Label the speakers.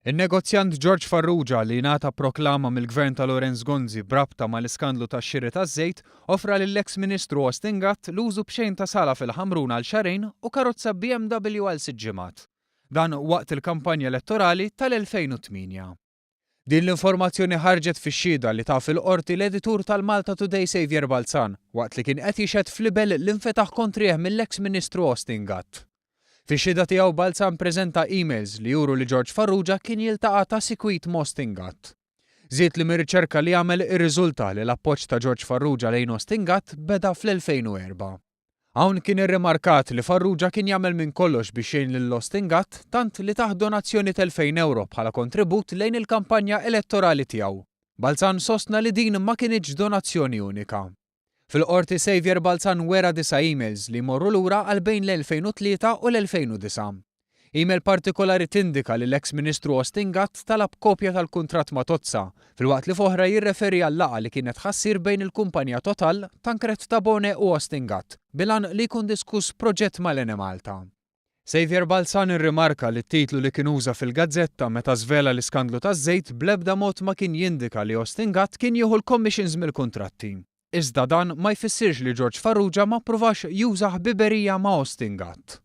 Speaker 1: In-negozjant George Farrugia li ngħata proklama mill-Gvern ta' Lorenz Gonzi brabta mal-iskandlu tax-xiri taż-żejt offra lill-eks Ministru Austin Gatt l-użu b'xejn ta' sala fil-Ħamrun għal xahrejn u karozza BMW għal 6 ġimgħat. Dan waqt il-kampanja elettorali tal-2008. Din l-informazzjoni ħarġet fix-xhieda li taf il-qorti l-editur tal-Malta Today Xavier Balzan waqt li kien qed jixhed fl-ibel li infetaħ kontrih mill-eks Ministru Austin Gatt. Fix-xhieda tiegħu Balzan ppreżenta emails li juru li George Farrugia kien jiltaqa' ta' sikwit ma' Austin Gatt. Żied li mir-riċerka li għamel irriżulta li l-appoġġ ta' George Farrugia lejn Austin Gatt beda fl-2004. Hawn kien irrimarkat li Farrugia kien jagħmel minn kollox biex jgħin lil Austin Gatt tant li taħt donazzjoni ta' €2,000 bħala kontribut lejn il-kampanja elettorali tiegħu. Balzan sostna li din ma kienx donazzjoni unika. Fil-qorti Xavier Balzan wera 9 emails li jmorru lura għal bejn l-2003 u l-2009. Email partikolari tindika li l-eks Ministru Austin Gatt talab kopja tal-kuntratt ma' Tozza, filwaqt li f'oħra jirreferi għal laqgħa li kienet ħassir bejn il-kumpanija Total, Tankred Tabone u Austin Gatt, bilan li jkun diskuss proġett mal-Enemalta. Xavier Balzan irrimarka li t-titlu li kien uża fil-gazzetta meta żvela l-iskandlu taż-żejt bl-ebda mod ma kien jindika li Austin Gatt kien jieħu l-commissions mill-kuntratti. Iżda dan ma jfissirx li George Farrugia ma pprovax juża ħbiberija ma' Austin Gatt.